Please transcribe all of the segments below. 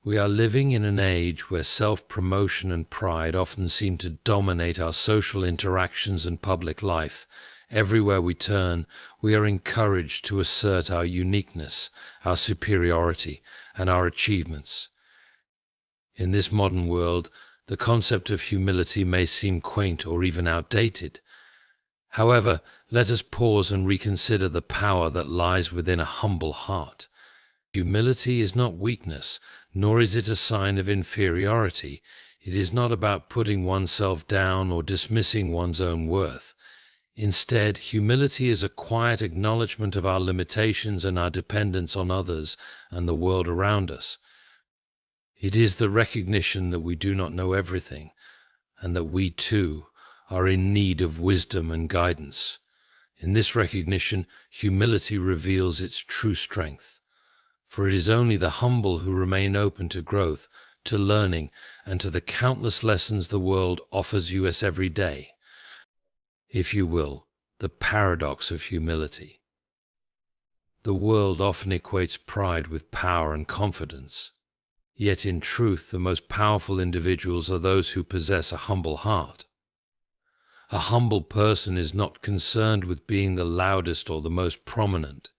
We are living in an age where self-promotion and pride often seem to dominate our social interactions and public life. Everywhere we turn, we are encouraged to assert our uniqueness, our superiority, and our achievements. In this modern world, the concept of humility may seem quaint or even outdated. However, let us pause and reconsider the power that lies within a humble heart. Humility is not weakness, nor is it a sign of inferiority. It is not about putting oneself down or dismissing one's own worth. Instead, humility is a quiet acknowledgement of our limitations and our dependence on others and the world around us. It is the recognition that we do not know everything, and that we too are in need of wisdom and guidance. In this recognition, humility reveals its true strength. For it is only the humble who remain open to growth, to learning, and to the countless lessons the world offers us every day. If you will, the paradox of humility. The world often equates pride with power and confidence. Yet in truth, the most powerful individuals are those who possess a humble heart. A humble person is not concerned with being the loudest or the most prominent.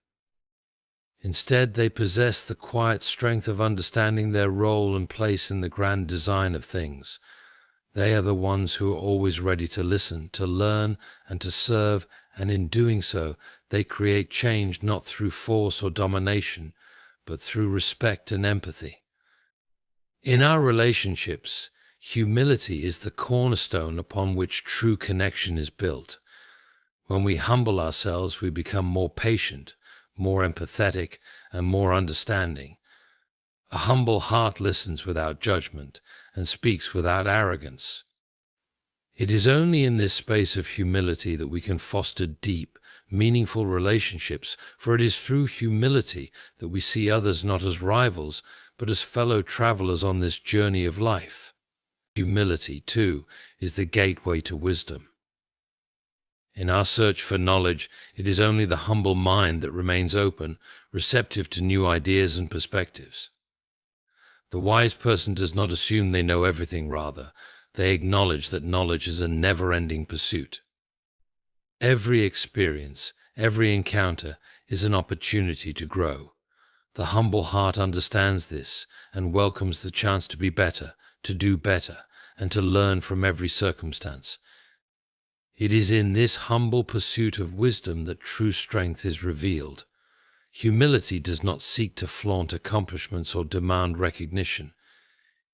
Instead, they possess the quiet strength of understanding their role and place in the grand design of things. They are the ones who are always ready to listen, to learn, and to serve, and in doing so, they create change not through force or domination, but through respect and empathy. In our relationships, humility is the cornerstone upon which true connection is built. When we humble ourselves, we become more patient, more empathetic, and more understanding. A humble heart listens without judgment and speaks without arrogance. It is only in this space of humility that we can foster deep, meaningful relationships, for it is through humility that we see others not as rivals, but as fellow travelers on this journey of life. Humility, too, is the gateway to wisdom. In our search for knowledge, it is only the humble mind that remains open, receptive to new ideas and perspectives. The wise person does not assume they know everything, rather, they acknowledge that knowledge is a never-ending pursuit. Every experience, every encounter is an opportunity to grow. The humble heart understands this and welcomes the chance to be better, to do better, and to learn from every circumstance. It is in this humble pursuit of wisdom that true strength is revealed. Humility does not seek to flaunt accomplishments or demand recognition.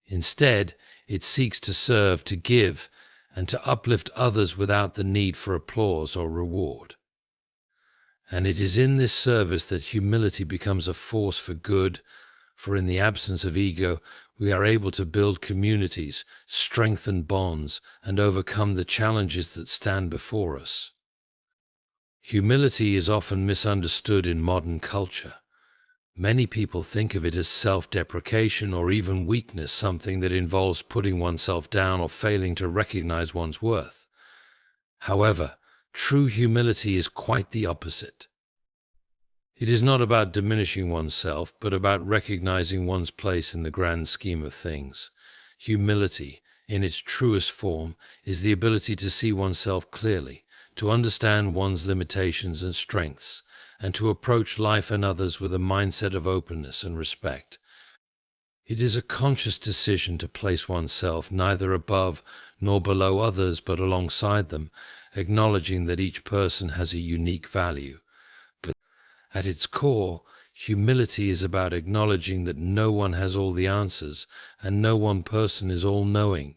Instead, it seeks to serve, to give, and to uplift others without the need for applause or reward. And it is in this service that humility becomes a force for good, for in the absence of ego, we are able to build communities, strengthen bonds, and overcome the challenges that stand before us. Humility is often misunderstood in modern culture. Many people think of it as self-deprecation or even weakness, something that involves putting oneself down or failing to recognize one's worth. However, true humility is quite the opposite. It is not about diminishing oneself, but about recognizing one's place in the grand scheme of things. Humility, in its truest form, is the ability to see oneself clearly, to understand one's limitations and strengths, and to approach life and others with a mindset of openness and respect. It is a conscious decision to place oneself neither above nor below others, but alongside them, acknowledging that each person has a unique value. At its core, humility is about acknowledging that no one has all the answers and no one person is all-knowing.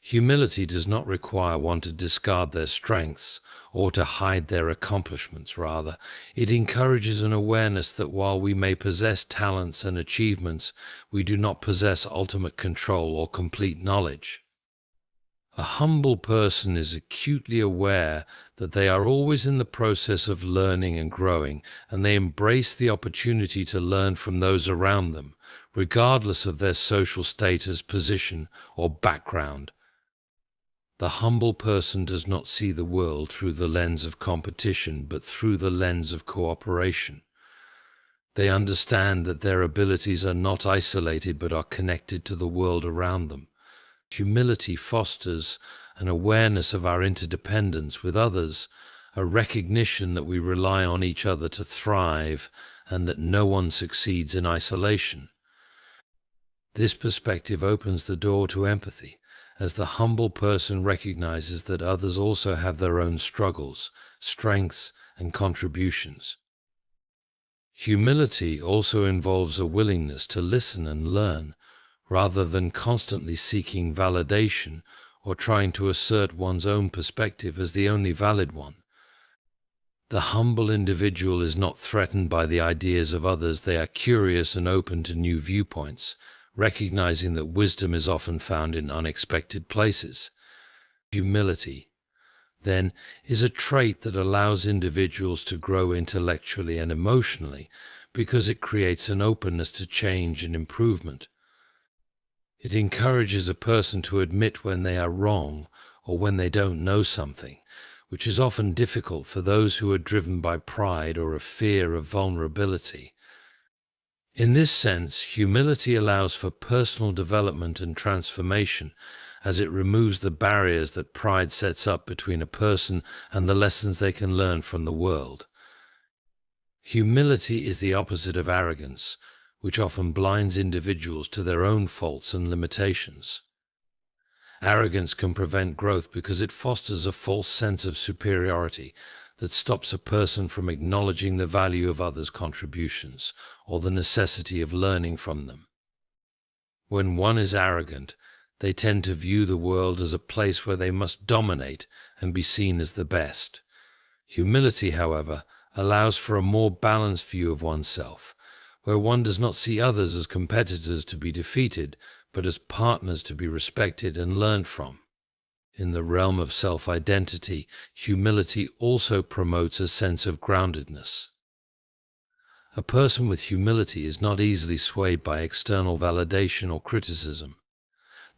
Humility does not require one to discard their strengths or to hide their accomplishments. Rather, it encourages an awareness that while we may possess talents and achievements, we do not possess ultimate control or complete knowledge. A humble person is acutely aware that they are always in the process of learning and growing, and they embrace the opportunity to learn from those around them, regardless of their social status, position, or background. The humble person does not see the world through the lens of competition, but through the lens of cooperation. They understand that their abilities are not isolated but are connected to the world around them. Humility fosters an awareness of our interdependence with others, a recognition that we rely on each other to thrive and that no one succeeds in isolation. This perspective opens the door to empathy, as the humble person recognizes that others also have their own struggles, strengths, and contributions. Humility also involves a willingness to listen and learn, rather than constantly seeking validation or trying to assert one's own perspective as the only valid one. The humble individual is not threatened by the ideas of others. They are curious and open to new viewpoints, recognizing that wisdom is often found in unexpected places. Humility, then, is a trait that allows individuals to grow intellectually and emotionally because it creates an openness to change and improvement. It encourages a person to admit when they are wrong or when they don't know something, which is often difficult for those who are driven by pride or a fear of vulnerability. In this sense, humility allows for personal development and transformation, as it removes the barriers that pride sets up between a person and the lessons they can learn from the world. Humility is the opposite of arrogance, which often blinds individuals to their own faults and limitations. Arrogance can prevent growth because it fosters a false sense of superiority that stops a person from acknowledging the value of others' contributions or the necessity of learning from them. When one is arrogant, they tend to view the world as a place where they must dominate and be seen as the best. Humility, however, allows for a more balanced view of oneself, where one does not see others as competitors to be defeated, but as partners to be respected and learned from. In the realm of self-identity, humility also promotes a sense of groundedness. A person with humility is not easily swayed by external validation or criticism.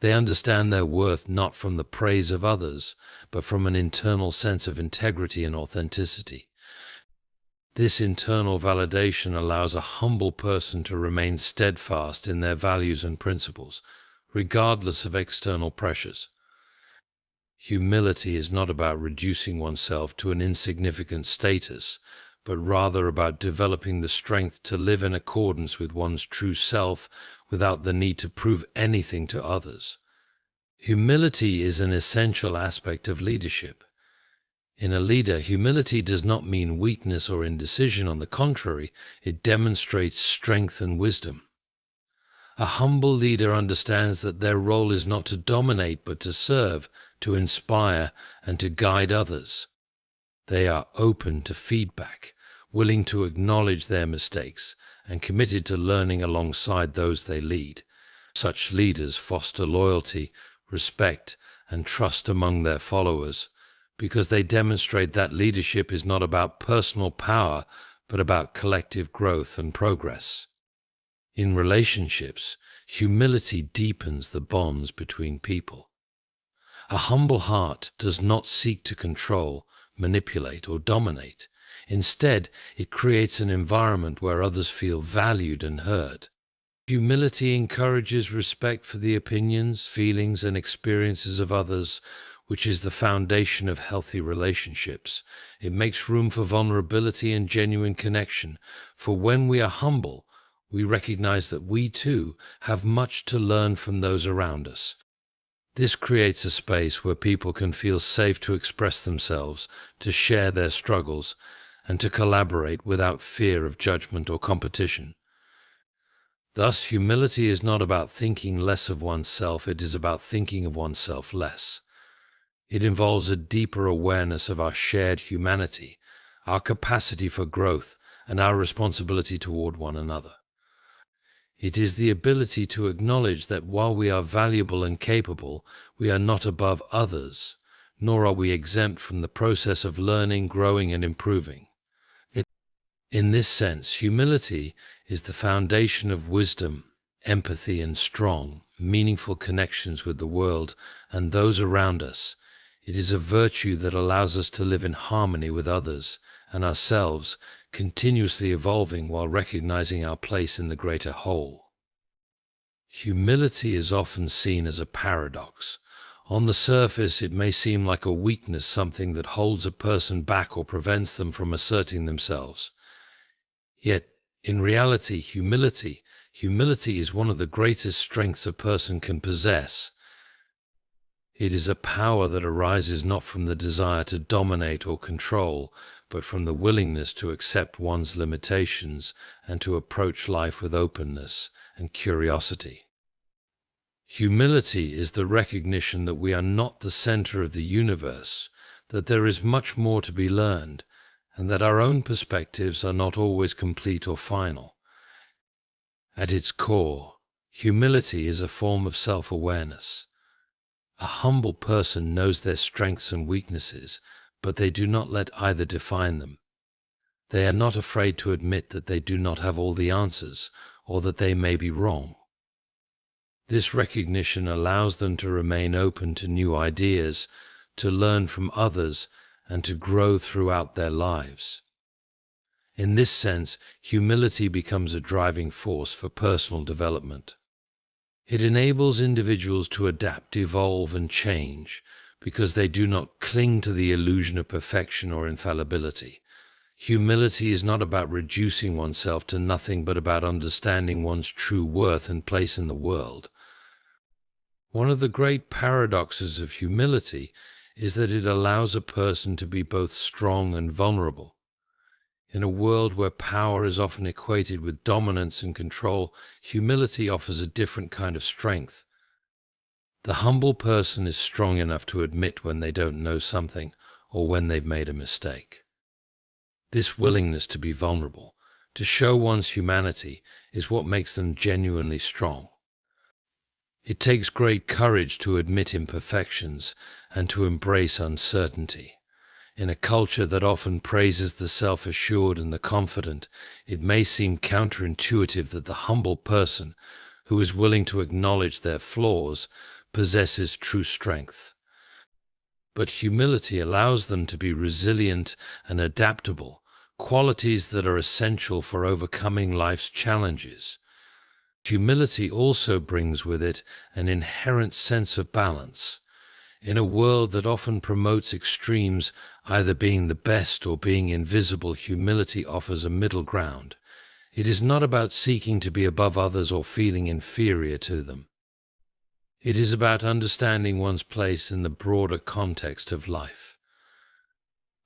They understand their worth not from the praise of others, but from an internal sense of integrity and authenticity. This internal validation allows a humble person to remain steadfast in their values and principles, regardless of external pressures. Humility is not about reducing oneself to an insignificant status, but rather about developing the strength to live in accordance with one's true self without the need to prove anything to others. Humility is an essential aspect of leadership. In a leader, humility does not mean weakness or indecision. On the contrary, it demonstrates strength and wisdom. A humble leader understands that their role is not to dominate, but to serve, to inspire, and to guide others. They are open to feedback, willing to acknowledge their mistakes, and committed to learning alongside those they lead. Such leaders foster loyalty, respect, and trust among their followers, because they demonstrate that leadership is not about personal power, but about collective growth and progress. In relationships, humility deepens the bonds between people. A humble heart does not seek to control, manipulate, or dominate. Instead, it creates an environment where others feel valued and heard. Humility encourages respect for the opinions, feelings, and experiences of others, which is the foundation of healthy relationships. It makes room for vulnerability and genuine connection, for when we are humble, we recognize that we too have much to learn from those around us. This creates a space where people can feel safe to express themselves, to share their struggles, and to collaborate without fear of judgment or competition. Thus, humility is not about thinking less of oneself, it is about thinking of oneself less. It involves a deeper awareness of our shared humanity, our capacity for growth, and our responsibility toward one another. It is the ability to acknowledge that while we are valuable and capable, we are not above others, nor are we exempt from the process of learning, growing, and improving. In this sense, humility is the foundation of wisdom, empathy, and strong, meaningful connections with the world and those around us. It is a virtue that allows us to live in harmony with others and ourselves, continuously evolving while recognizing our place in the greater whole. Humility is often seen as a paradox. On the surface, it may seem like a weakness, something that holds a person back or prevents them from asserting themselves. Yet, in reality, humility is one of the greatest strengths a person can possess. It is a power that arises not from the desire to dominate or control, but from the willingness to accept one's limitations and to approach life with openness and curiosity. Humility is the recognition that we are not the center of the universe, that there is much more to be learned, and that our own perspectives are not always complete or final. At its core, humility is a form of self-awareness. A humble person knows their strengths and weaknesses, but they do not let either define them. They are not afraid to admit that they do not have all the answers, or that they may be wrong. This recognition allows them to remain open to new ideas, to learn from others, and to grow throughout their lives. In this sense, humility becomes a driving force for personal development. It enables individuals to adapt, evolve, and change because they do not cling to the illusion of perfection or infallibility. Humility is not about reducing oneself to nothing, but about understanding one's true worth and place in the world. One of the great paradoxes of humility is that it allows a person to be both strong and vulnerable. In a world where power is often equated with dominance and control, humility offers a different kind of strength. The humble person is strong enough to admit when they don't know something or when they've made a mistake. This willingness to be vulnerable, to show one's humanity, is what makes them genuinely strong. It takes great courage to admit imperfections and to embrace uncertainty. In a culture that often praises the self-assured and the confident, it may seem counterintuitive that the humble person, who is willing to acknowledge their flaws, possesses true strength. But humility allows them to be resilient and adaptable, qualities that are essential for overcoming life's challenges. Humility also brings with it an inherent sense of balance. In a world that often promotes extremes, either being the best or being invisible, humility offers a middle ground. It is not about seeking to be above others or feeling inferior to them. It is about understanding one's place in the broader context of life.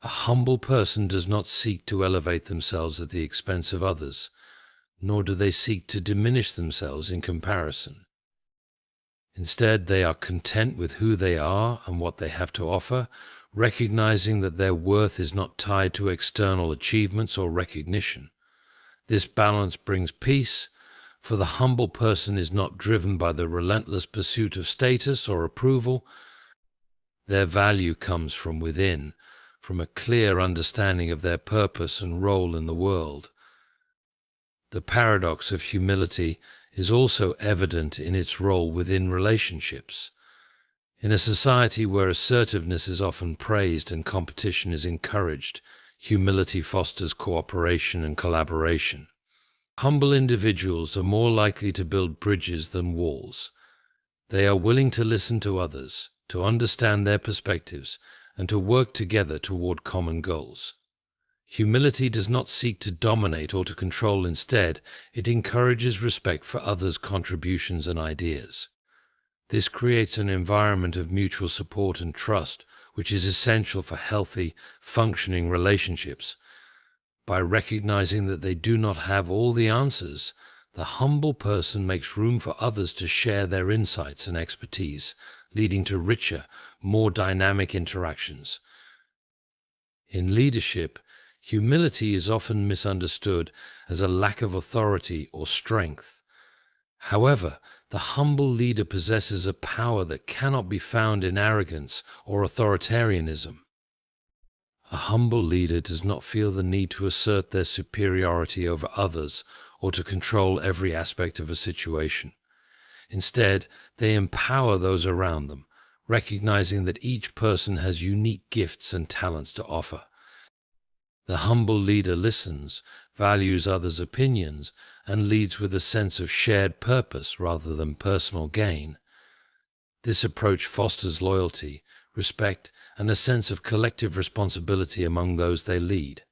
A humble person does not seek to elevate themselves at the expense of others, nor do they seek to diminish themselves in comparison. Instead, they are content with who they are and what they have to offer, recognizing that their worth is not tied to external achievements or recognition. This balance brings peace, for the humble person is not driven by the relentless pursuit of status or approval. Their value comes from within, from a clear understanding of their purpose and role in the world. The paradox of humility is also evident in its role within relationships. In a society where assertiveness is often praised and competition is encouraged, humility fosters cooperation and collaboration. Humble individuals are more likely to build bridges than walls. They are willing to listen to others, to understand their perspectives, and to work together toward common goals. Humility does not seek to dominate or to control. Instead, it encourages respect for others' contributions and ideas. This creates an environment of mutual support and trust, which is essential for healthy, functioning relationships. By recognizing that they do not have all the answers, the humble person makes room for others to share their insights and expertise, leading to richer, more dynamic interactions. In leadership, humility is often misunderstood as a lack of authority or strength. However, the humble leader possesses a power that cannot be found in arrogance or authoritarianism. A humble leader does not feel the need to assert their superiority over others or to control every aspect of a situation. Instead, they empower those around them, recognizing that each person has unique gifts and talents to offer. The humble leader listens, values others' opinions, and leads with a sense of shared purpose rather than personal gain. This approach fosters loyalty, respect, and a sense of collective responsibility among those they lead.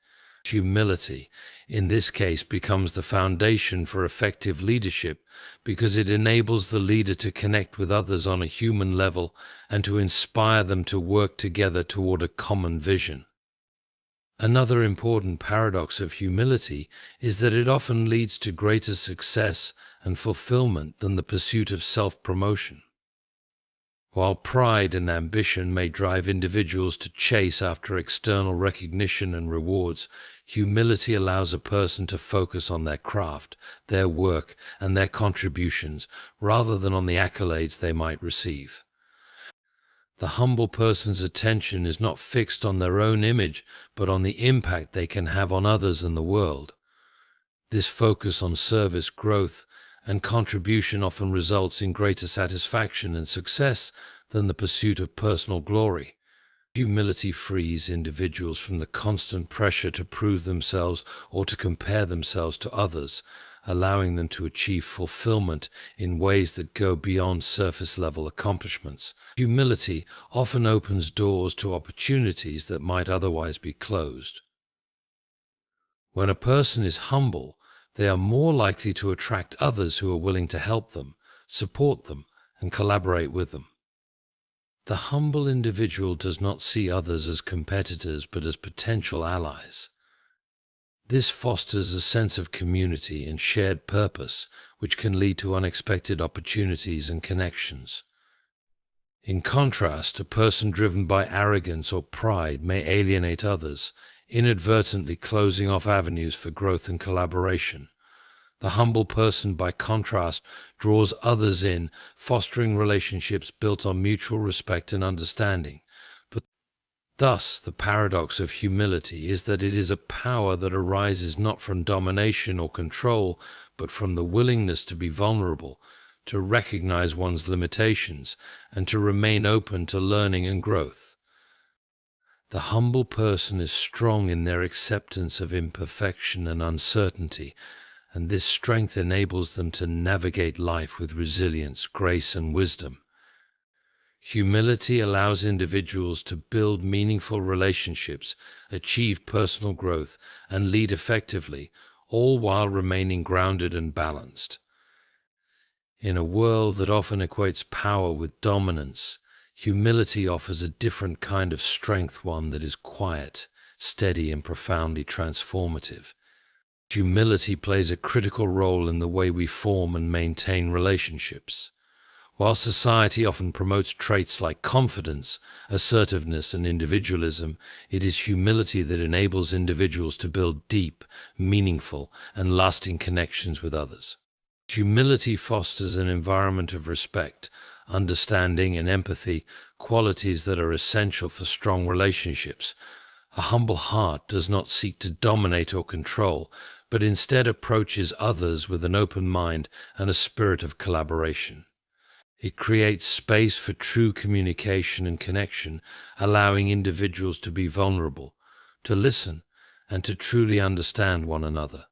Humility, in this case, becomes the foundation for effective leadership because it enables the leader to connect with others on a human level and to inspire them to work together toward a common vision. Another important paradox of humility is that it often leads to greater success and fulfillment than the pursuit of self-promotion. While pride and ambition may drive individuals to chase after external recognition and rewards, humility allows a person to focus on their craft, their work, and their contributions, rather than on the accolades they might receive. The humble person's attention is not fixed on their own image, but on the impact they can have on others and the world. This focus on service, growth, and contribution often results in greater satisfaction and success than the pursuit of personal glory. Humility frees individuals from the constant pressure to prove themselves or to compare themselves to others, allowing them to achieve fulfillment in ways that go beyond surface-level accomplishments. Humility often opens doors to opportunities that might otherwise be closed. When a person is humble, they are more likely to attract others who are willing to help them, support them, and collaborate with them. The humble individual does not see others as competitors but as potential allies. This fosters a sense of community and shared purpose, which can lead to unexpected opportunities and connections. In contrast, a person driven by arrogance or pride may alienate others, inadvertently closing off avenues for growth and collaboration. The humble person, by contrast, draws others in, fostering relationships built on mutual respect and understanding. But thus, the paradox of humility is that it is a power that arises not from domination or control, but from the willingness to be vulnerable, to recognize one's limitations, and to remain open to learning and growth. The humble person is strong in their acceptance of imperfection and uncertainty, and this strength enables them to navigate life with resilience, grace, and wisdom. Humility allows individuals to build meaningful relationships, achieve personal growth, and lead effectively, all while remaining grounded and balanced. In a world that often equates power with dominance, humility offers a different kind of strength, one that is quiet, steady, and profoundly transformative. Humility plays a critical role in the way we form and maintain relationships. While society often promotes traits like confidence, assertiveness, and individualism, it is humility that enables individuals to build deep, meaningful, and lasting connections with others. Humility fosters an environment of respect, understanding, and empathy, qualities that are essential for strong relationships. A humble heart does not seek to dominate or control, but instead approaches others with an open mind and a spirit of collaboration. It creates space for true communication and connection, allowing individuals to be vulnerable, to listen, and to truly understand one another.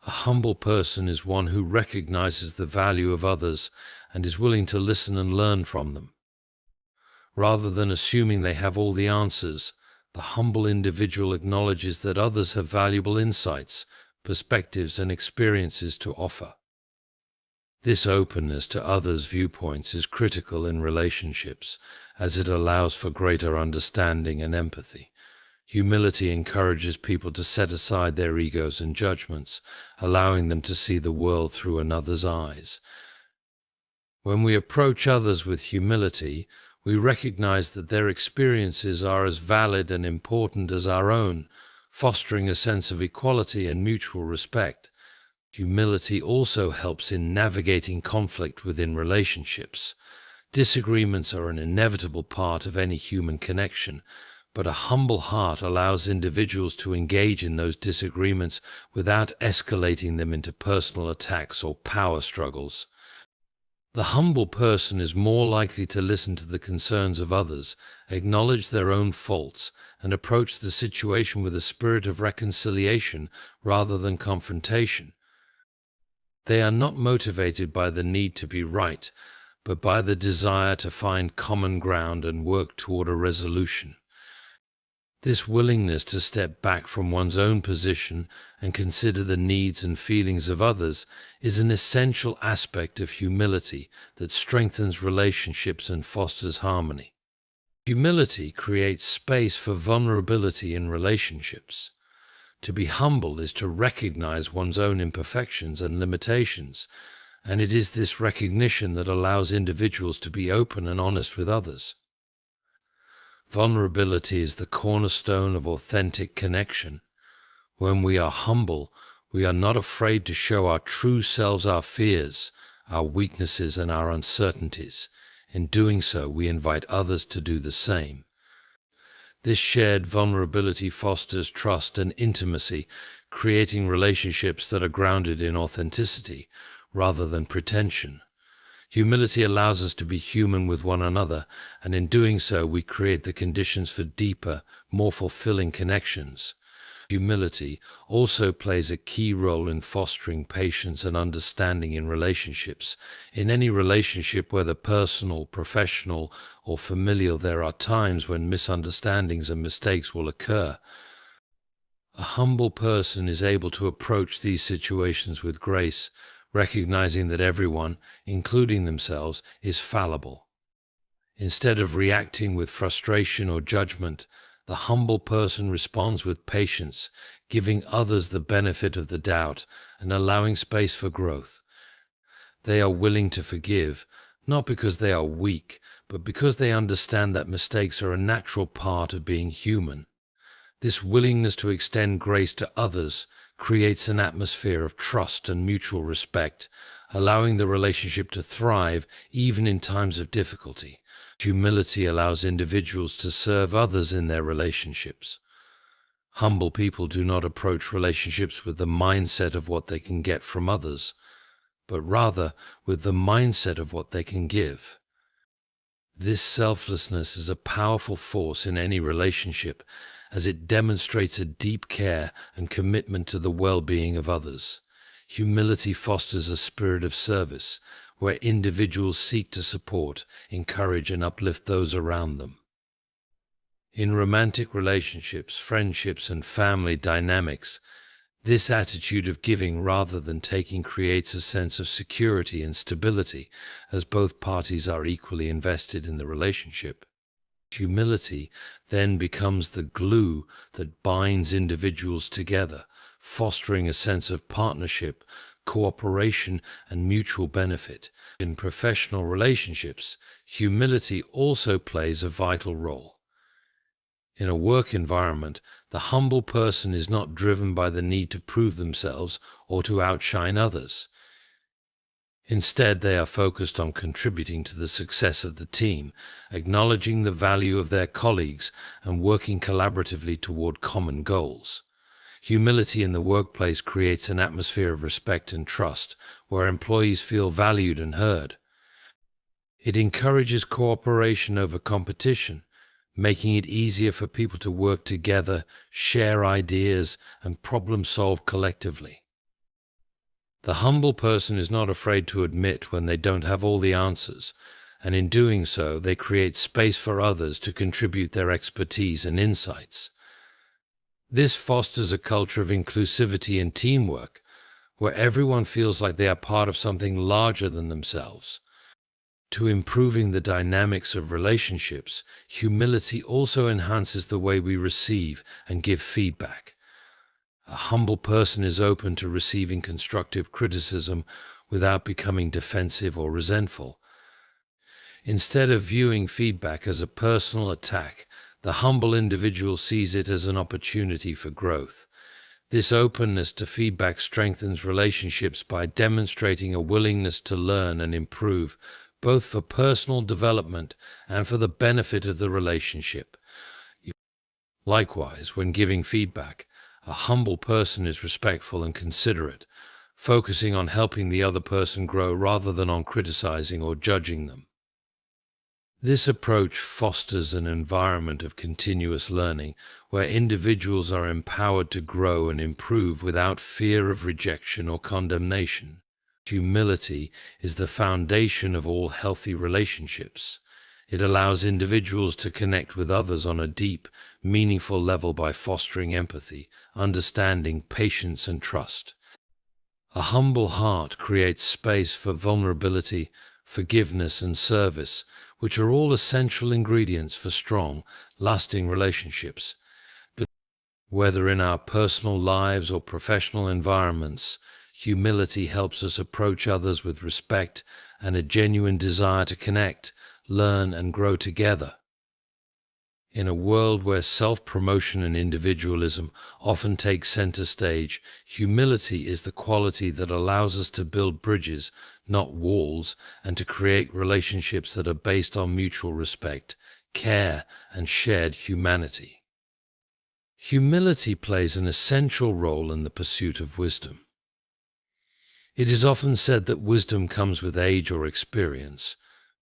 A humble person is one who recognizes the value of others and is willing to listen and learn from them. Rather than assuming they have all the answers, the humble individual acknowledges that others have valuable insights, perspectives, and experiences to offer. This openness to others' viewpoints is critical in relationships, as it allows for greater understanding and empathy. Humility encourages people to set aside their egos and judgments, allowing them to see the world through another's eyes. When we approach others with humility, we recognize that their experiences are as valid and important as our own, fostering a sense of equality and mutual respect. Humility also helps in navigating conflict within relationships. Disagreements are an inevitable part of any human connection, but a humble heart allows individuals to engage in those disagreements without escalating them into personal attacks or power struggles. The humble person is more likely to listen to the concerns of others, acknowledge their own faults, and approach the situation with a spirit of reconciliation rather than confrontation. They are not motivated by the need to be right, but by the desire to find common ground and work toward a resolution. This willingness to step back from one's own position and consider the needs and feelings of others is an essential aspect of humility that strengthens relationships and fosters harmony. Humility creates space for vulnerability in relationships. To be humble is to recognize one's own imperfections and limitations, and it is this recognition that allows individuals to be open and honest with others. Vulnerability is the cornerstone of authentic connection. When we are humble, we are not afraid to show our true selves, our fears, our weaknesses, and our uncertainties. In doing so, we invite others to do the same. This shared vulnerability fosters trust and intimacy, creating relationships that are grounded in authenticity rather than pretension. Humility allows us to be human with one another, and in doing so, we create the conditions for deeper, more fulfilling connections. Humility also plays a key role in fostering patience and understanding in relationships. In any relationship, whether personal, professional, or familial, there are times when misunderstandings and mistakes will occur. A humble person is able to approach these situations with grace, recognizing that everyone, including themselves, is fallible. Instead of reacting with frustration or judgment, the humble person responds with patience, giving others the benefit of the doubt and allowing space for growth. They are willing to forgive, not because they are weak, but because they understand that mistakes are a natural part of being human. This willingness to extend grace to others creates an atmosphere of trust and mutual respect, allowing the relationship to thrive even in times of difficulty. Humility allows individuals to serve others in their relationships. Humble people do not approach relationships with the mindset of what they can get from others, but rather with the mindset of what they can give. This selflessness is a powerful force in any relationship, as it demonstrates a deep care and commitment to the well-being of others. Humility fosters a spirit of service, where individuals seek to support, encourage, and uplift those around them. In romantic relationships, friendships, and family dynamics, this attitude of giving rather than taking creates a sense of security and stability, as both parties are equally invested in the relationship. Humility then becomes the glue that binds individuals together, fostering a sense of partnership, cooperation, and mutual benefit. In professional relationships, humility also plays a vital role. In a work environment, the humble person is not driven by the need to prove themselves or to outshine others. Instead, they are focused on contributing to the success of the team, acknowledging the value of their colleagues, and working collaboratively toward common goals. Humility in the workplace creates an atmosphere of respect and trust, where employees feel valued and heard. It encourages cooperation over competition, making it easier for people to work together, share ideas, and problem solve collectively. The humble person is not afraid to admit when they don't have all the answers, and in doing so, they create space for others to contribute their expertise and insights. This fosters a culture of inclusivity and teamwork, where everyone feels like they are part of something larger than themselves. To improving the dynamics of relationships, humility also enhances the way we receive and give feedback. A humble person is open to receiving constructive criticism without becoming defensive or resentful. Instead of viewing feedback as a personal attack, the humble individual sees it as an opportunity for growth. This openness to feedback strengthens relationships by demonstrating a willingness to learn and improve, both for personal development and for the benefit of the relationship. Likewise, when giving feedback, a humble person is respectful and considerate, focusing on helping the other person grow rather than on criticizing or judging them. This approach fosters an environment of continuous learning where individuals are empowered to grow and improve without fear of rejection or condemnation. Humility is the foundation of all healthy relationships. It allows individuals to connect with others on a deep, meaningful level by fostering empathy, understanding, patience, and trust. A humble heart creates space for vulnerability, forgiveness, and service, which are all essential ingredients for strong, lasting relationships. But whether in our personal lives or professional environments, humility helps us approach others with respect and a genuine desire to connect, learn, and grow together. In a world where self-promotion and individualism often take center stage, humility is the quality that allows us to build bridges, not walls, and to create relationships that are based on mutual respect, care, and shared humanity. Humility plays an essential role in the pursuit of wisdom. It is often said that wisdom comes with age or experience.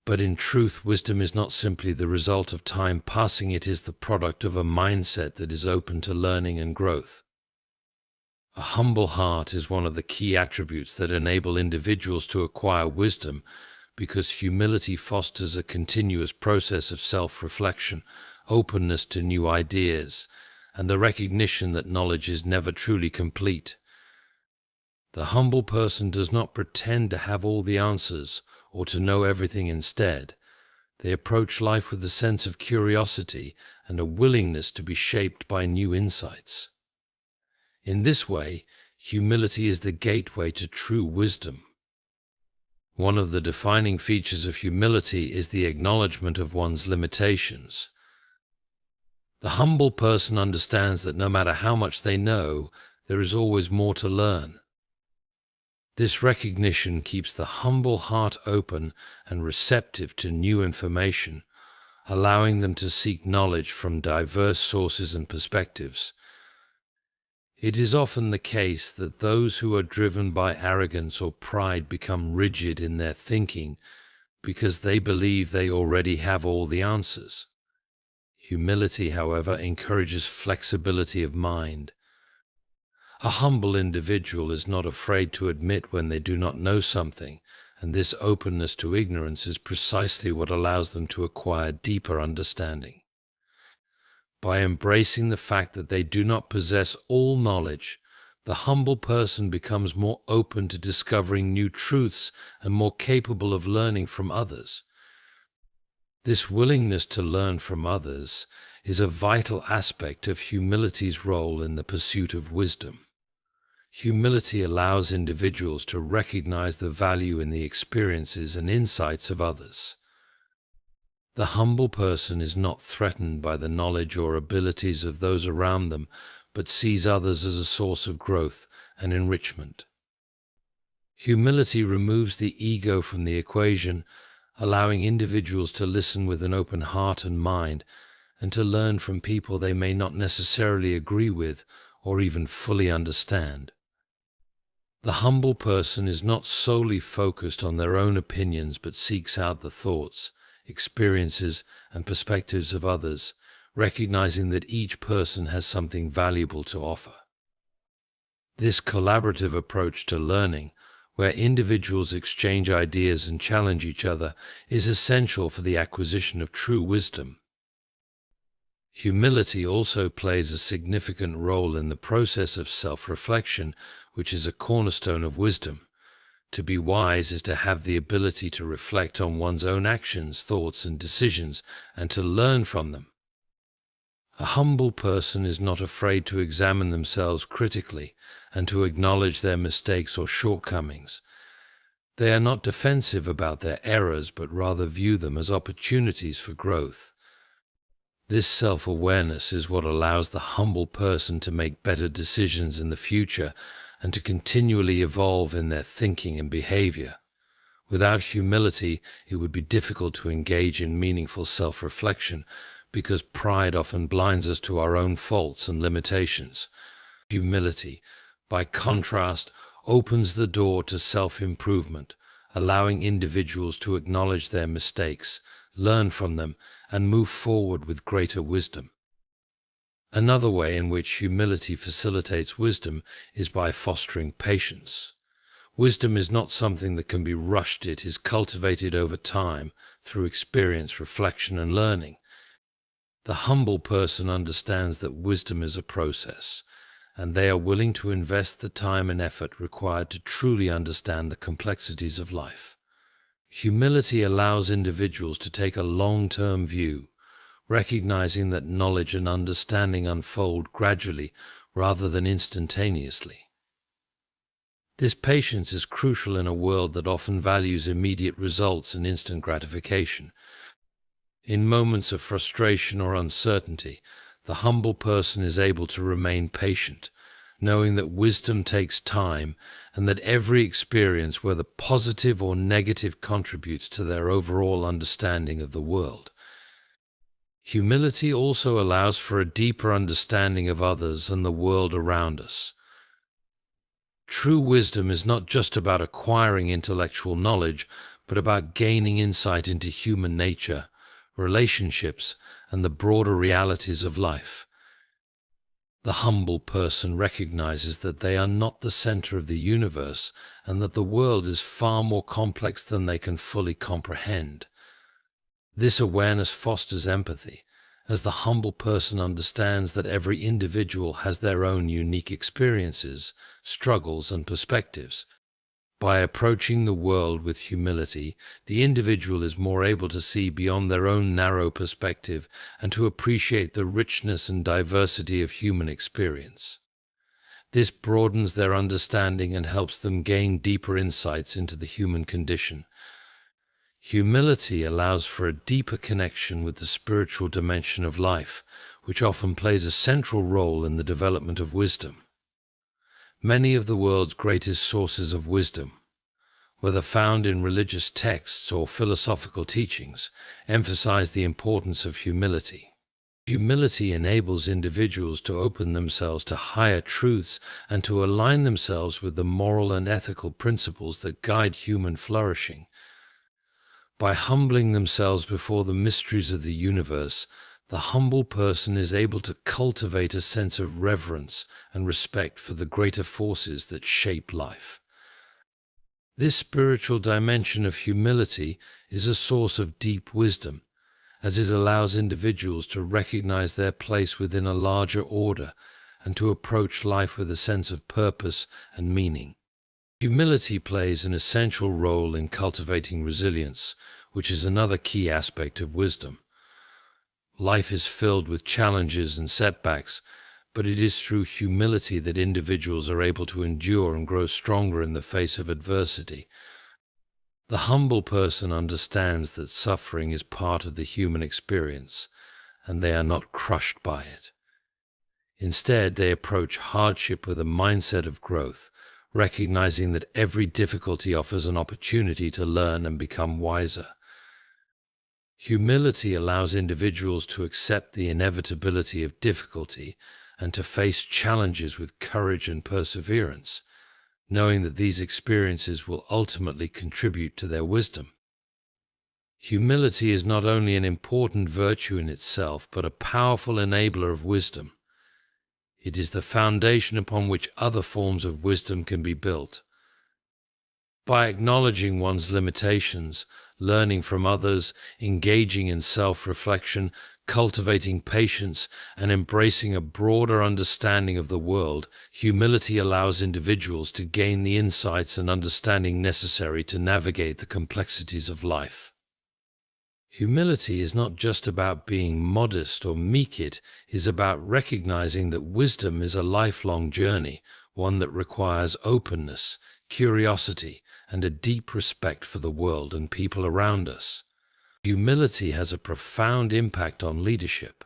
But in truth, wisdom is not simply the result of time passing, it is the product of a mindset that is open to learning and growth. A humble heart is one of the key attributes that enable individuals to acquire wisdom because humility fosters a continuous process of self-reflection, openness to new ideas, and the recognition that knowledge is never truly complete. The humble person does not pretend to have all the answers or to know everything instead. They approach life with a sense of curiosity and a willingness to be shaped by new insights. In this way, humility is the gateway to true wisdom. One of the defining features of humility is the acknowledgement of one's limitations. The humble person understands that no matter how much they know, there is always more to learn. This recognition keeps the humble heart open and receptive to new information, allowing them to seek knowledge from diverse sources and perspectives. It is often the case that those who are driven by arrogance or pride become rigid in their thinking because they believe they already have all the answers. Humility, however, encourages flexibility of mind. A humble individual is not afraid to admit when they do not know something, and this openness to ignorance is precisely what allows them to acquire deeper understanding. By embracing the fact that they do not possess all knowledge, the humble person becomes more open to discovering new truths and more capable of learning from others. This willingness to learn from others is a vital aspect of humility's role in the pursuit of wisdom. Humility allows individuals to recognize the value in the experiences and insights of others. The humble person is not threatened by the knowledge or abilities of those around them, but sees others as a source of growth and enrichment. Humility removes the ego from the equation, allowing individuals to listen with an open heart and mind, and to learn from people they may not necessarily agree with or even fully understand. The humble person is not solely focused on their own opinions, but seeks out the thoughts, experiences, and perspectives of others, recognizing that each person has something valuable to offer. This collaborative approach to learning, where individuals exchange ideas and challenge each other, is essential for the acquisition of true wisdom. Humility also plays a significant role in the process of self-reflection, which is a cornerstone of wisdom. To be wise is to have the ability to reflect on one's own actions, thoughts, and decisions, and to learn from them. A humble person is not afraid to examine themselves critically and to acknowledge their mistakes or shortcomings. They are not defensive about their errors, but rather view them as opportunities for growth. This self-awareness is what allows the humble person to make better decisions in the future and to continually evolve in their thinking and behavior. Without humility, it would be difficult to engage in meaningful self-reflection because pride often blinds us to our own faults and limitations. Humility, by contrast, opens the door to self-improvement, allowing individuals to acknowledge their mistakes, learn from them, and move forward with greater wisdom. Another way in which humility facilitates wisdom is by fostering patience. Wisdom is not something that can be rushed. It is cultivated over time through experience, reflection, and learning. The humble person understands that wisdom is a process, and they are willing to invest the time and effort required to truly understand the complexities of life. Humility allows individuals to take a long-term view, recognizing that knowledge and understanding unfold gradually rather than instantaneously. This patience is crucial in a world that often values immediate results and instant gratification. In moments of frustration or uncertainty, the humble person is able to remain patient, knowing that wisdom takes time and that every experience, whether positive or negative, contributes to their overall understanding of the world. Humility also allows for a deeper understanding of others and the world around us. True wisdom is not just about acquiring intellectual knowledge, but about gaining insight into human nature, relationships, and the broader realities of life. The humble person recognizes that they are not the center of the universe and that the world is far more complex than they can fully comprehend. This awareness fosters empathy, as the humble person understands that every individual has their own unique experiences, struggles, and perspectives. By approaching the world with humility, the individual is more able to see beyond their own narrow perspective and to appreciate the richness and diversity of human experience. This broadens their understanding and helps them gain deeper insights into the human condition. Humility allows for a deeper connection with the spiritual dimension of life, which often plays a central role in the development of wisdom. Many of the world's greatest sources of wisdom, whether found in religious texts or philosophical teachings, emphasize the importance of humility. Humility enables individuals to open themselves to higher truths and to align themselves with the moral and ethical principles that guide human flourishing. By humbling themselves before the mysteries of the universe, the humble person is able to cultivate a sense of reverence and respect for the greater forces that shape life. This spiritual dimension of humility is a source of deep wisdom, as it allows individuals to recognize their place within a larger order and to approach life with a sense of purpose and meaning. Humility plays an essential role in cultivating resilience, which is another key aspect of wisdom. Life is filled with challenges and setbacks, but it is through humility that individuals are able to endure and grow stronger in the face of adversity. The humble person understands that suffering is part of the human experience, and they are not crushed by it. Instead, they approach hardship with a mindset of growth, recognizing that every difficulty offers an opportunity to learn and become wiser. Humility allows individuals to accept the inevitability of difficulty and to face challenges with courage and perseverance, knowing that these experiences will ultimately contribute to their wisdom. Humility is not only an important virtue in itself, but a powerful enabler of wisdom. It is the foundation upon which other forms of wisdom can be built. By acknowledging one's limitations, learning from others, engaging in self-reflection, cultivating patience, and embracing a broader understanding of the world, humility allows individuals to gain the insights and understanding necessary to navigate the complexities of life. Humility is not just about being modest or meek, it is about recognizing that wisdom is a lifelong journey, one that requires openness, curiosity, and a deep respect for the world and people around us. Humility has a profound impact on leadership.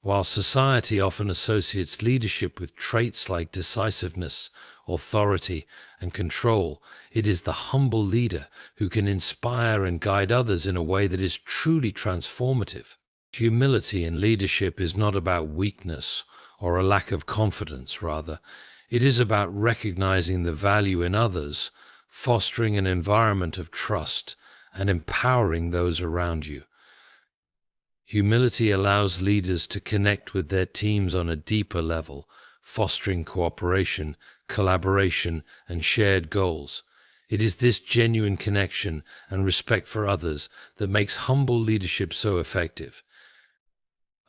While society often associates leadership with traits like decisiveness, authority, and control, it is the humble leader who can inspire and guide others in a way that is truly transformative. Humility in leadership is not about weakness or a lack of confidence, rather, It is about recognizing the value in others, fostering an environment of trust, and empowering those around you. Humility allows leaders to connect with their teams on a deeper level, fostering cooperation, collaboration, and shared goals. It is this genuine connection and respect for others that makes humble leadership so effective.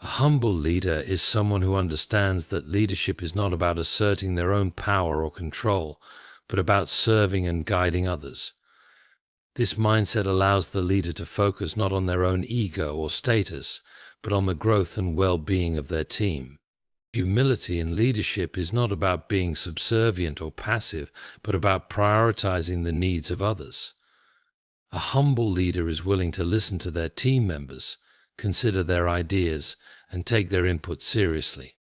A humble leader is someone who understands that leadership is not about asserting their own power or control, but about serving and guiding others. This mindset allows the leader to focus not on their own ego or status, but on the growth and well-being of their team. Humility in leadership is not about being subservient or passive, but about prioritizing the needs of others. A humble leader is willing to listen to their team members, consider their ideas, and take their input seriously.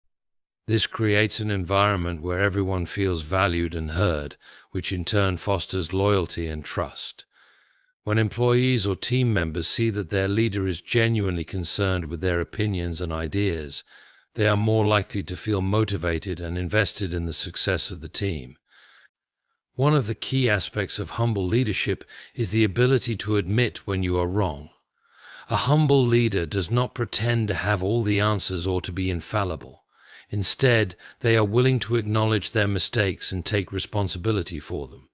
This creates an environment where everyone feels valued and heard, which in turn fosters loyalty and trust. When employees or team members see that their leader is genuinely concerned with their opinions and ideas, they are more likely to feel motivated and invested in the success of the team. One of the key aspects of humble leadership is the ability to admit when you are wrong. A humble leader does not pretend to have all the answers or to be infallible. Instead, they are willing to acknowledge their mistakes and take responsibility for them.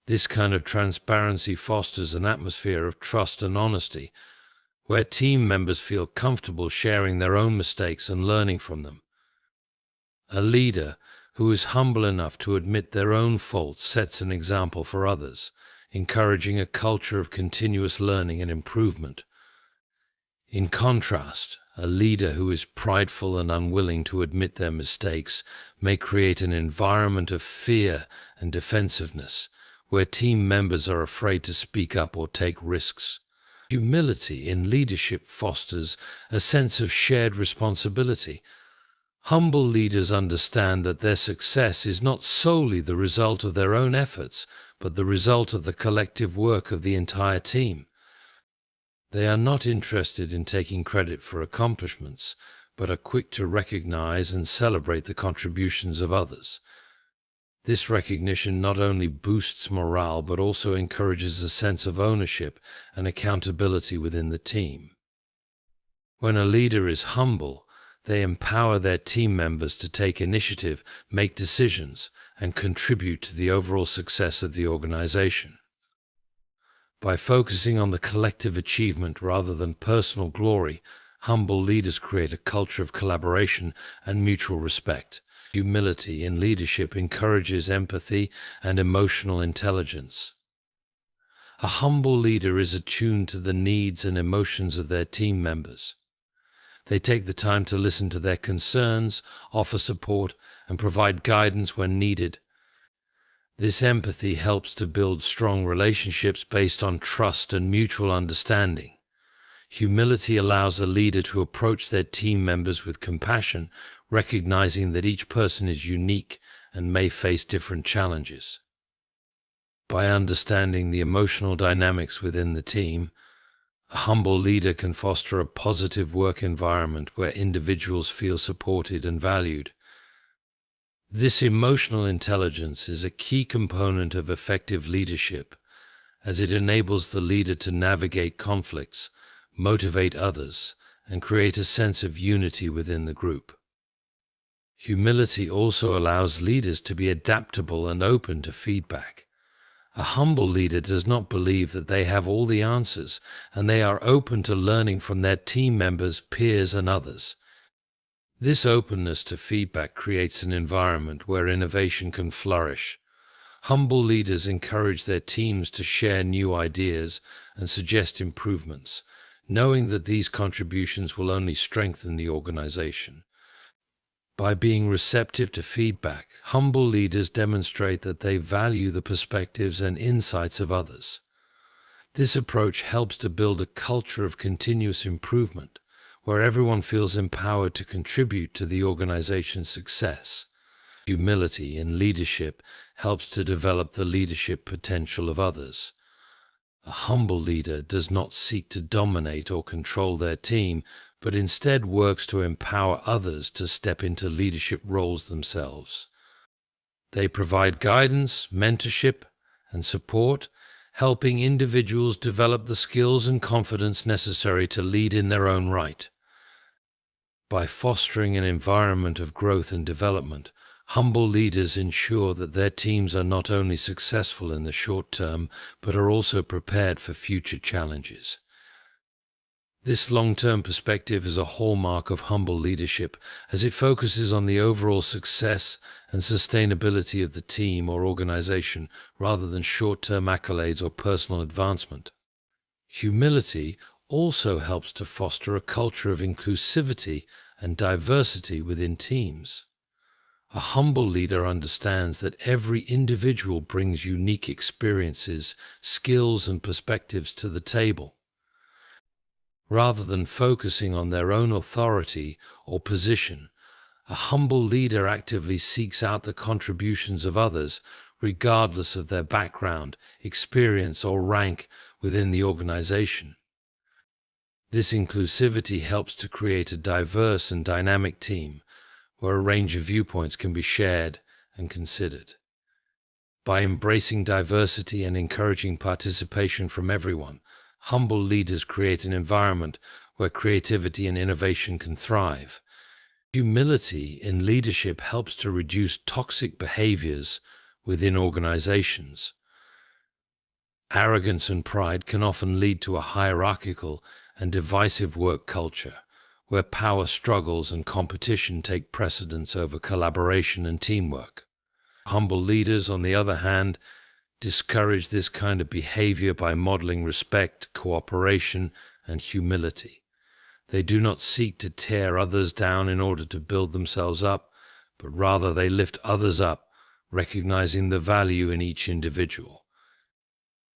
This kind of transparency fosters an atmosphere of trust and honesty, where team members feel comfortable sharing their own mistakes and learning from them. A leader who is humble enough to admit their own faults sets an example for others, encouraging a culture of continuous learning and improvement. In contrast, a leader who is prideful and unwilling to admit their mistakes may create an environment of fear and defensiveness, where team members are afraid to speak up or take risks. Humility in leadership fosters a sense of shared responsibility. Humble leaders understand that their success is not solely the result of their own efforts, but the result of the collective work of the entire team. They are not interested in taking credit for accomplishments, but are quick to recognize and celebrate the contributions of others. This recognition not only boosts morale, but also encourages a sense of ownership and accountability within the team. When a leader is humble, they empower their team members to take initiative, make decisions, and contribute to the overall success of the organization. By focusing on the collective achievement rather than personal glory, humble leaders create a culture of collaboration and mutual respect. Humility in leadership encourages empathy and emotional intelligence. A humble leader is attuned to the needs and emotions of their team members. They take the time to listen to their concerns, offer support, and provide guidance when needed. This empathy helps to build strong relationships based on trust and mutual understanding. Humility allows a leader to approach their team members with compassion, recognizing that each person is unique and may face different challenges. By understanding the emotional dynamics within the team, a humble leader can foster a positive work environment where individuals feel supported and valued. This emotional intelligence is a key component of effective leadership, as it enables the leader to navigate conflicts, motivate others, and create a sense of unity within the group. Humility also allows leaders to be adaptable and open to feedback. A humble leader does not believe that they have all the answers, and they are open to learning from their team members, peers, and others. This openness to feedback creates an environment where innovation can flourish. Humble leaders encourage their teams to share new ideas and suggest improvements, knowing that these contributions will only strengthen the organization. By being receptive to feedback, humble leaders demonstrate that they value the perspectives and insights of others. This approach helps to build a culture of continuous improvement, where everyone feels empowered to contribute to the organization's success. Humility in leadership helps to develop the leadership potential of others. A humble leader does not seek to dominate or control their team, but instead works to empower others to step into leadership roles themselves. They provide guidance, mentorship, and support, helping individuals develop the skills and confidence necessary to lead in their own right. By fostering an environment of growth and development, humble leaders ensure that their teams are not only successful in the short term, but are also prepared for future challenges. This long-term perspective is a hallmark of humble leadership, as it focuses on the overall success and sustainability of the team or organization rather than short-term accolades or personal advancement. Humility also helps to foster a culture of inclusivity and diversity within teams. A humble leader understands that every individual brings unique experiences, skills, and perspectives to the table. Rather than focusing on their own authority or position, a humble leader actively seeks out the contributions of others, regardless of their background, experience, or rank within the organization. This inclusivity helps to create a diverse and dynamic team, where a range of viewpoints can be shared and considered. By embracing diversity and encouraging participation from everyone, humble leaders create an environment where creativity and innovation can thrive. Humility in leadership helps to reduce toxic behaviors within organizations. Arrogance and pride can often lead to a hierarchical and divisive work culture, where power struggles and competition take precedence over collaboration and teamwork. Humble leaders, on the other hand, discourage this kind of behavior by modeling respect, cooperation, and humility. They do not seek to tear others down in order to build themselves up, but rather they lift others up, recognizing the value in each individual.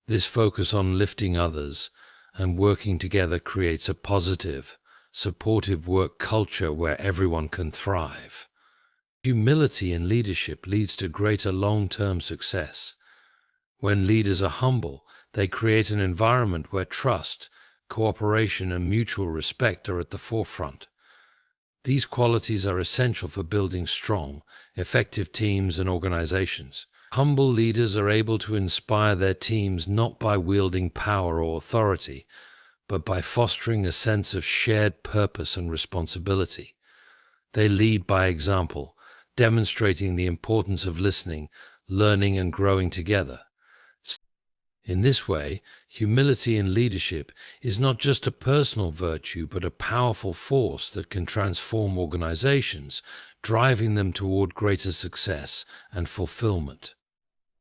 This focus on lifting others and working together creates a positive, supportive work culture where everyone can thrive. Humility in leadership leads to greater long-term success. When leaders are humble, they create an environment where trust, cooperation, and mutual respect are at the forefront. These qualities are essential for building strong, effective teams and organizations. Humble leaders are able to inspire their teams not by wielding power or authority, but by fostering a sense of shared purpose and responsibility. They lead by example, demonstrating the importance of listening, learning, and growing together. In this way, humility in leadership is not just a personal virtue, but a powerful force that can transform organizations, driving them toward greater success and fulfillment.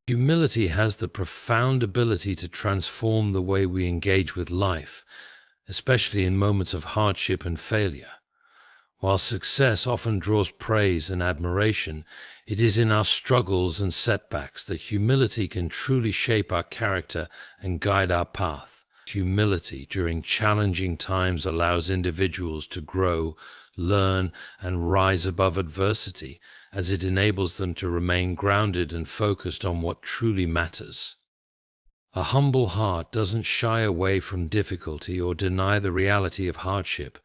Humility has the profound ability to transform the way we engage with life, especially in moments of hardship and failure. While success often draws praise and admiration, it is in our struggles and setbacks that humility can truly shape our character and guide our path. Humility during challenging times allows individuals to grow, learn, and rise above adversity, as it enables them to remain grounded and focused on what truly matters. A humble heart doesn't shy away from difficulty or deny the reality of hardship,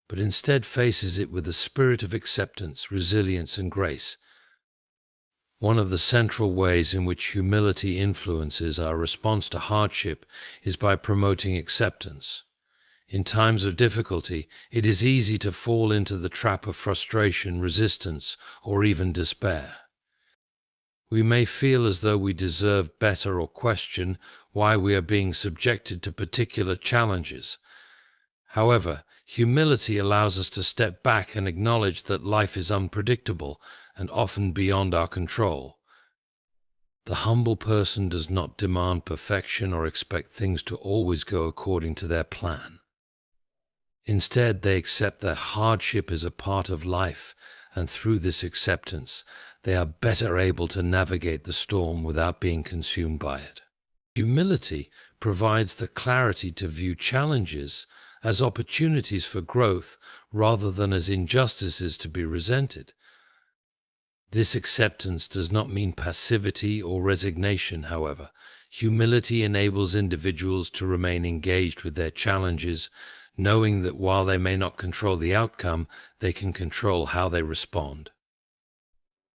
but instead faces it with a spirit of acceptance, resilience, and grace. One of the central ways in which humility influences our response to hardship is by promoting acceptance. In times of difficulty, it is easy to fall into the trap of frustration, resistance, or even despair. We may feel as though we deserve better or question why we are being subjected to particular challenges. However, humility allows us to step back and acknowledge that life is unpredictable and often beyond our control. The humble person does not demand perfection or expect things to always go according to their plan. Instead, they accept that hardship is a part of life, and through this acceptance, they are better able to navigate the storm without being consumed by it. Humility provides the clarity to view challenges as opportunities for growth rather than as injustices to be resented. This acceptance does not mean passivity or resignation, however. Humility enables individuals to remain engaged with their challenges, knowing that while they may not control the outcome, they can control how they respond.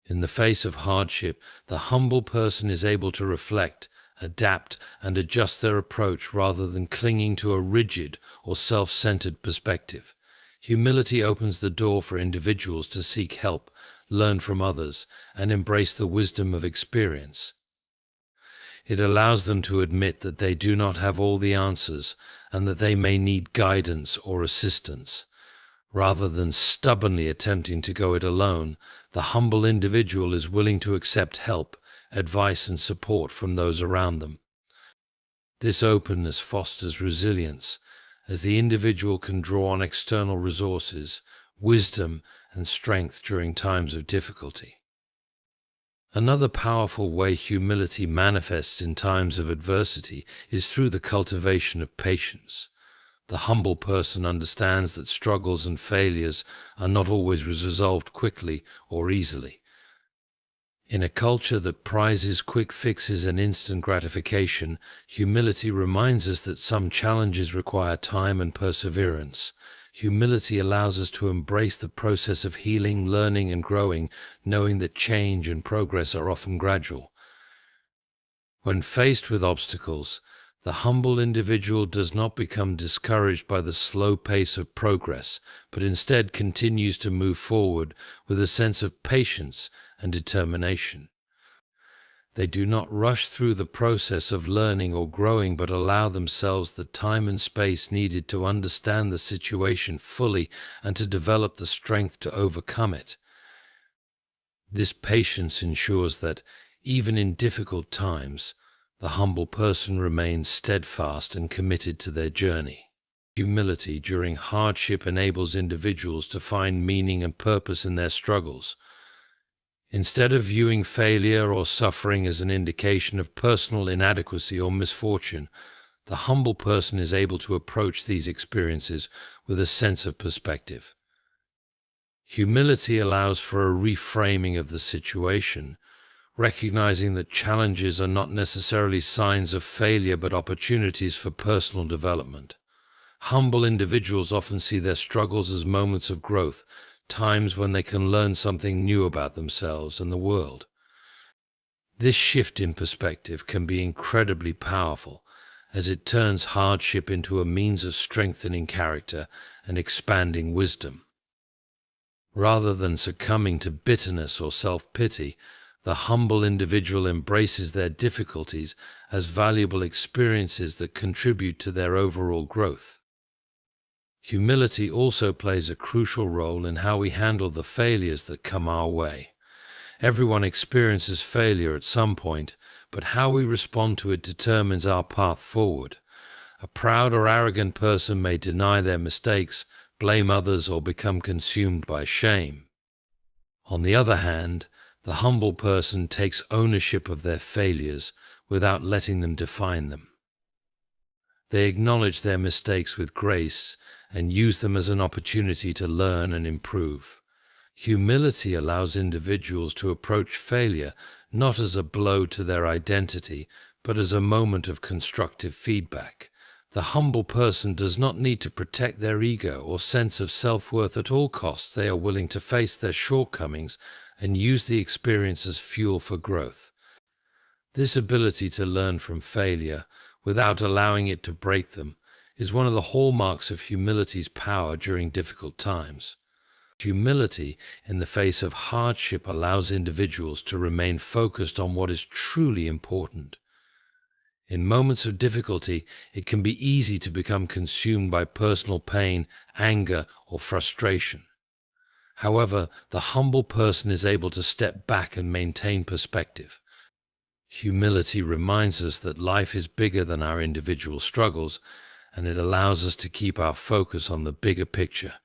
In the face of hardship, the humble person is able to reflect, adapt, and adjust their approach rather than clinging to a rigid or self-centered perspective. Humility opens the door for individuals to seek help, learn from others, and embrace the wisdom of experience. It allows them to admit that they do not have all the answers and that they may need guidance or assistance. Rather than stubbornly attempting to go it alone, the humble individual is willing to accept help, advice, and support from those around them. This openness fosters resilience, as the individual can draw on external resources, wisdom, and strength during times of difficulty. Another powerful way humility manifests in times of adversity is through the cultivation of patience. The humble person understands that struggles and failures are not always resolved quickly or easily. In a culture that prizes quick fixes and instant gratification, humility reminds us that some challenges require time and perseverance. Humility allows us to embrace the process of healing, learning, and growing, knowing that change and progress are often gradual. When faced with obstacles, the humble individual does not become discouraged by the slow pace of progress, but instead continues to move forward with a sense of patience and determination. They do not rush through the process of learning or growing, but allow themselves the time and space needed to understand the situation fully and to develop the strength to overcome it. This patience ensures that, even in difficult times, the humble person remains steadfast and committed to their journey. Humility during hardship enables individuals to find meaning and purpose in their struggles. Instead of viewing failure or suffering as an indication of personal inadequacy or misfortune, the humble person is able to approach these experiences with a sense of perspective. Humility allows for a reframing of the situation, recognizing that challenges are not necessarily signs of failure but opportunities for personal development. Humble individuals often see their struggles as moments of growth, times when they can learn something new about themselves and the world. This shift in perspective can be incredibly powerful, as it turns hardship into a means of strengthening character and expanding wisdom. Rather than succumbing to bitterness or self-pity, the humble individual embraces their difficulties as valuable experiences that contribute to their overall growth. Humility also plays a crucial role in how we handle the failures that come our way. Everyone experiences failure at some point, but how we respond to it determines our path forward. A proud or arrogant person may deny their mistakes, blame others, or become consumed by shame. On the other hand, the humble person takes ownership of their failures without letting them define them. They acknowledge their mistakes with grace and use them as an opportunity to learn and improve. Humility allows individuals to approach failure not as a blow to their identity, but as a moment of constructive feedback. The humble person does not need to protect their ego or sense of self-worth at all costs. They are willing to face their shortcomings and use the experience as fuel for growth. This ability to learn from failure without allowing it to break them is one of the hallmarks of humility's power during difficult times. Humility in the face of hardship allows individuals to remain focused on what is truly important. In moments of difficulty, it can be easy to become consumed by personal pain, anger, or frustration. However, the humble person is able to step back and maintain perspective. Humility reminds us that life is bigger than our individual struggles, and it allows us to keep our focus on the bigger picture.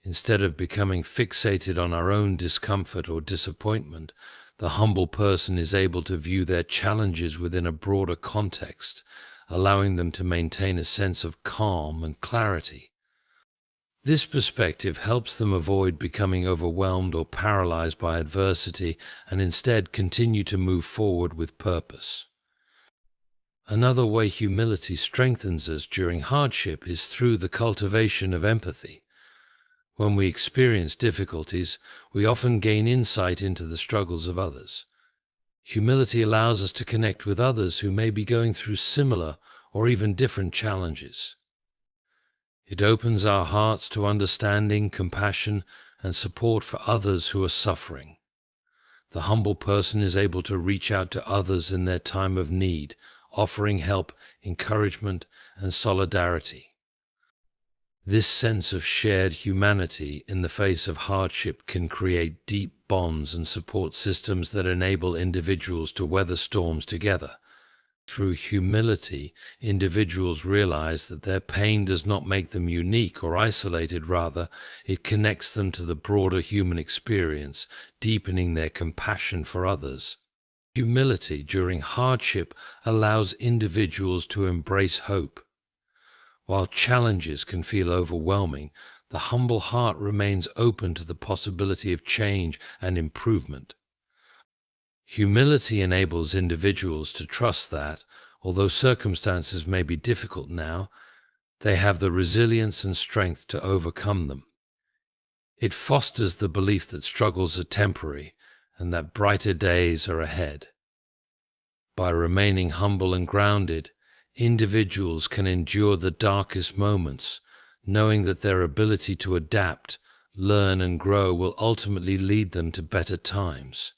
Instead of becoming fixated on our own discomfort or disappointment, the humble person is able to view their challenges within a broader context, allowing them to maintain a sense of calm and clarity. This perspective helps them avoid becoming overwhelmed or paralyzed by adversity and instead continue to move forward with purpose. Another way humility strengthens us during hardship is through the cultivation of empathy. When we experience difficulties, we often gain insight into the struggles of others. Humility allows us to connect with others who may be going through similar or even different challenges. It opens our hearts to understanding, compassion, and support for others who are suffering. The humble person is able to reach out to others in their time of need, offering help, encouragement, and solidarity. This sense of shared humanity in the face of hardship can create deep bonds and support systems that enable individuals to weather storms together. Through humility, individuals realize that their pain does not make them unique or isolated, rather, it connects them to the broader human experience, deepening their compassion for others. Humility during hardship allows individuals to embrace hope. While challenges can feel overwhelming, the humble heart remains open to the possibility of change and improvement. Humility enables individuals to trust that, although circumstances may be difficult now, they have the resilience and strength to overcome them. It fosters the belief that struggles are temporary and that brighter days are ahead. By remaining humble and grounded, individuals can endure the darkest moments, knowing that their ability to adapt, learn, and grow will ultimately lead them to better times.